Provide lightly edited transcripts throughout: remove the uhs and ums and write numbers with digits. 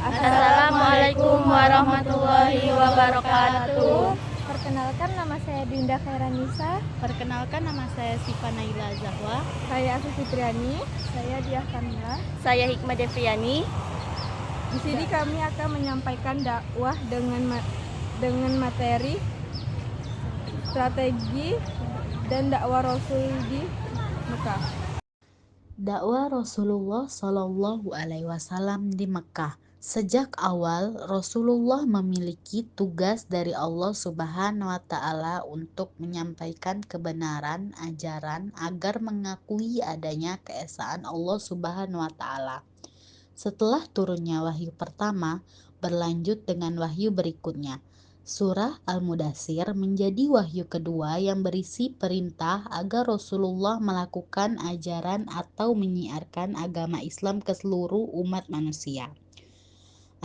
Assalamualaikum warahmatullahi wabarakatuh. Perkenalkan, nama saya Dinda Khairanisa. Perkenalkan, nama saya Sifa Naila Zahwa. Saya Asu Fitriani. Saya Diah Kamila. Saya Hikmah Devriani. Di sini kami akan menyampaikan dakwah dengan materi strategi dan dakwah Rasul di Mekah. Dakwah Rasulullah Shallallahu Alaihi Wasallam di Mekah. Sejak awal, Rasulullah memiliki tugas dari Allah Subhanahu wa Ta'ala untuk menyampaikan kebenaran ajaran agar mengakui adanya keesaan Allah Subhanahu wa Ta'ala. Setelah turunnya wahyu pertama, berlanjut dengan wahyu berikutnya. Surah Al-Mudaththir menjadi wahyu kedua yang berisi perintah agar Rasulullah melakukan ajaran atau menyiarkan agama Islam ke seluruh umat manusia.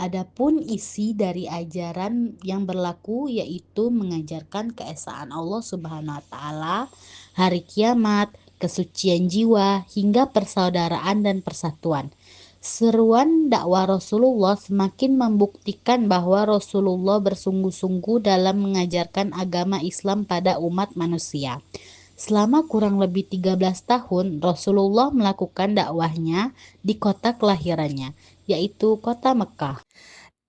Adapun isi dari ajaran yang berlaku yaitu mengajarkan keesaan Allah Subhanahu wa Ta'ala, hari kiamat, kesucian jiwa, hingga persaudaraan dan persatuan. Seruan dakwah Rasulullah semakin membuktikan bahwa Rasulullah bersungguh-sungguh dalam mengajarkan agama Islam pada umat manusia. Selama kurang lebih 13 tahun, Rasulullah melakukan dakwahnya di kota kelahirannya, yaitu kota Mekah.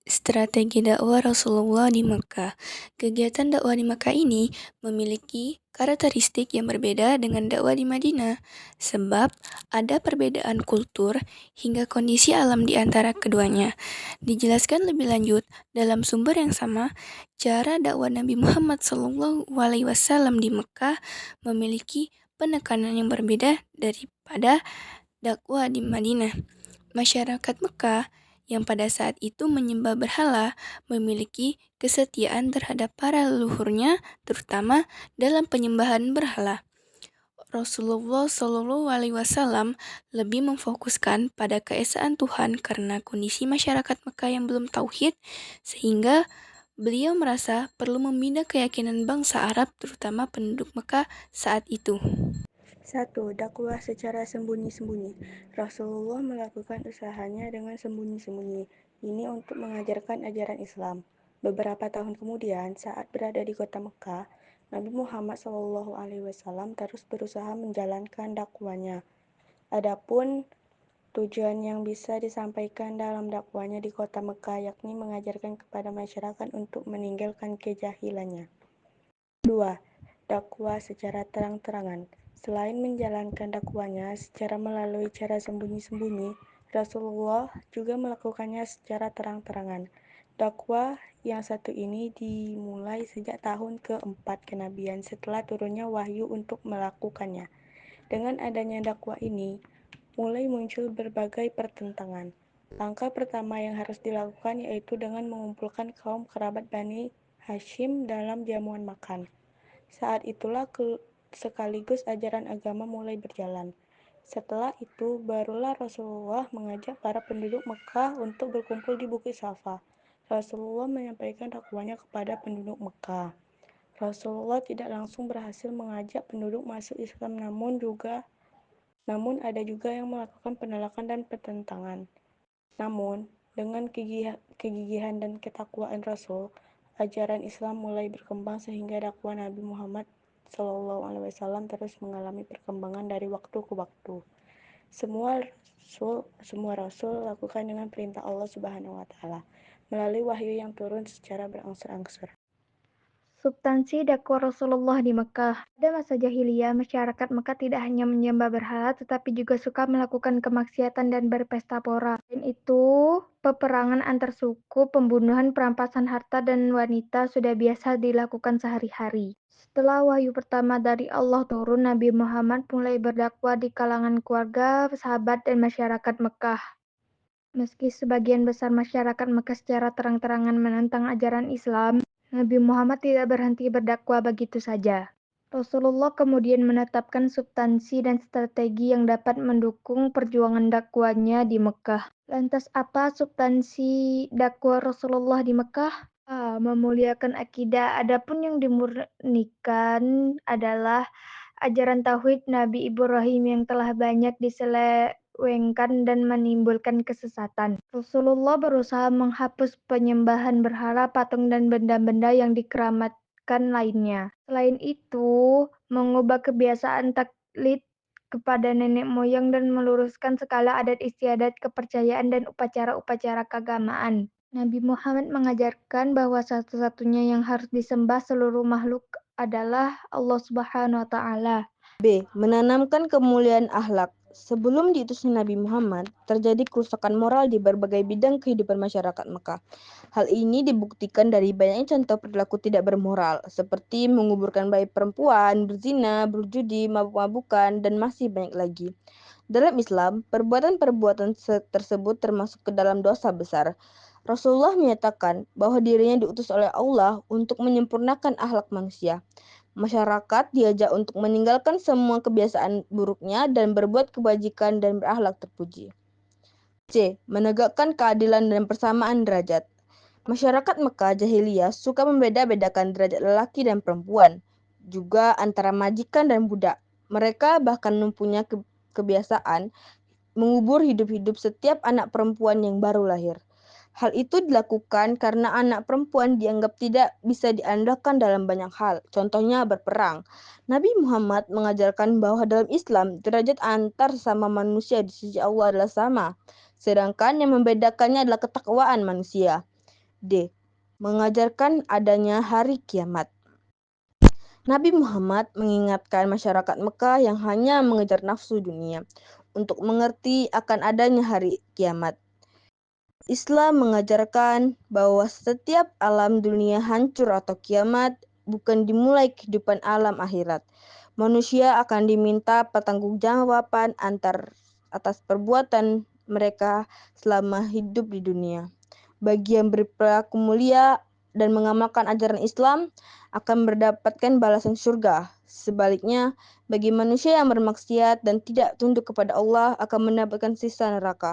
Strategi dakwah Rasulullah di Mekah. Kegiatan dakwah di Mekah ini memiliki karakteristik yang berbeda dengan dakwah di Madinah, sebab ada perbedaan kultur hingga kondisi alam di antara keduanya. Dijelaskan lebih lanjut dalam sumber yang sama, cara dakwah Nabi Muhammad SAW di Mekah memiliki penekanan yang berbeda daripada dakwah di Madinah. Masyarakat Mekah yang pada saat itu menyembah berhala memiliki kesetiaan terhadap para leluhurnya, terutama dalam penyembahan berhala. Rasulullah SAW lebih memfokuskan pada keesaan Tuhan karena kondisi masyarakat Mekah yang belum tauhid, sehingga beliau merasa perlu membina keyakinan bangsa Arab, terutama penduduk Mekah saat itu. 1. Dakwah secara sembunyi-sembunyi. Rasulullah melakukan usahanya dengan sembunyi-sembunyi. Ini untuk mengajarkan ajaran Islam. Beberapa tahun kemudian, saat berada di kota Mekah, Nabi Muhammad SAW terus berusaha menjalankan dakwanya. Adapun tujuan yang bisa disampaikan dalam dakwanya di kota Mekah yakni mengajarkan kepada masyarakat untuk meninggalkan kejahilannya. 2. Dakwah secara terang-terangan. Selain menjalankan dakwanya secara melalui cara sembunyi-sembunyi, Rasulullah juga melakukannya secara terang-terangan. Dakwah yang satu ini dimulai sejak tahun ke-4 kenabian setelah turunnya wahyu untuk melakukannya. Dengan adanya dakwah ini, mulai muncul berbagai pertentangan. Langkah pertama yang harus dilakukan yaitu dengan mengumpulkan kaum kerabat Bani Hashim dalam jamuan makan. Saat itulah sekaligus ajaran agama mulai berjalan. Setelah itu, barulah Rasulullah mengajak para penduduk Mekah untuk berkumpul di Bukit Safa. Rasulullah menyampaikan dakwahnya kepada penduduk Mekah. Rasulullah tidak langsung berhasil mengajak penduduk masuk Islam, namun ada juga yang melakukan penolakan dan pertentangan. Namun, dengan kegigihan dan ketakwaan Rasul, ajaran Islam mulai berkembang sehingga dakwah Nabi Muhammad SAW terus mengalami perkembangan dari waktu ke waktu. Semua rasul lakukan dengan perintah Allah Subhanahu wa Ta'ala melalui wahyu yang turun secara berangsur-angsur. Substansi dakwah Rasulullah di Mekah. Pada masa jahiliyah, masyarakat Mekah tidak hanya menyembah berhala, tetapi juga suka melakukan kemaksiatan dan berpesta pora. Selain itu, peperangan antar suku, pembunuhan, perampasan harta dan wanita sudah biasa dilakukan sehari-hari. Setelah wahyu pertama dari Allah turun, Nabi Muhammad mulai berdakwah di kalangan keluarga, sahabat, dan masyarakat Mekah. Meski sebagian besar masyarakat Mekah secara terang-terangan menentang ajaran Islam, Nabi Muhammad tidak berhenti berdakwah begitu saja. Rasulullah kemudian menetapkan substansi dan strategi yang dapat mendukung perjuangan dakwahnya di Mekah. Lantas apa substansi dakwah Rasulullah di Mekah? Memuliakan akidah. Adapun yang dimurnikan adalah ajaran tauhid Nabi Ibrahim yang telah banyak menyelewengkan dan menimbulkan kesesatan. Rasulullah berusaha menghapus penyembahan berhala, patung, dan benda-benda yang dikeramatkan lainnya. Selain itu, mengubah kebiasaan taklid kepada nenek moyang dan meluruskan segala adat istiadat, kepercayaan, dan upacara-upacara keagamaan. Nabi Muhammad mengajarkan bahwa satu-satunya yang harus disembah seluruh makhluk adalah Allah Subhanahu wa Ta'ala. B. Menanamkan kemuliaan akhlak. Sebelum diutusnya Nabi Muhammad, terjadi kerusakan moral di berbagai bidang kehidupan masyarakat Mekah. Hal ini dibuktikan dari banyaknya contoh perilaku tidak bermoral, seperti menguburkan bayi perempuan, berzina, berjudi, mabuk-mabukan, dan masih banyak lagi. Dalam Islam, perbuatan-perbuatan tersebut termasuk ke dalam dosa besar. Rasulullah menyatakan bahwa dirinya diutus oleh Allah untuk menyempurnakan akhlak manusia. Masyarakat diajak untuk meninggalkan semua kebiasaan buruknya dan berbuat kebajikan dan berakhlak terpuji. C. Menegakkan keadilan dan persamaan derajat. Masyarakat Mekah jahiliyah suka membeda-bedakan derajat lelaki dan perempuan, juga antara majikan dan budak. Mereka bahkan mempunyai kebiasaan mengubur hidup-hidup setiap anak perempuan yang baru lahir. Hal itu dilakukan karena anak perempuan dianggap tidak bisa diandalkan dalam banyak hal, contohnya berperang. Nabi Muhammad mengajarkan bahwa dalam Islam, derajat antar sesama manusia di sisi Allah adalah sama, sedangkan yang membedakannya adalah ketakwaan manusia. D. Mengajarkan adanya hari kiamat. Nabi Muhammad mengingatkan masyarakat Mekah yang hanya mengejar nafsu dunia untuk mengerti akan adanya hari kiamat. Islam mengajarkan bahwa setiap alam dunia hancur atau kiamat bukan dimulai kehidupan alam akhirat. Manusia akan diminta pertanggungjawaban atas perbuatan mereka selama hidup di dunia. Bagi yang berperilaku mulia dan mengamalkan ajaran Islam akan mendapatkan balasan surga. Sebaliknya, bagi manusia yang bermaksiat dan tidak tunduk kepada Allah akan mendapatkan siksa neraka.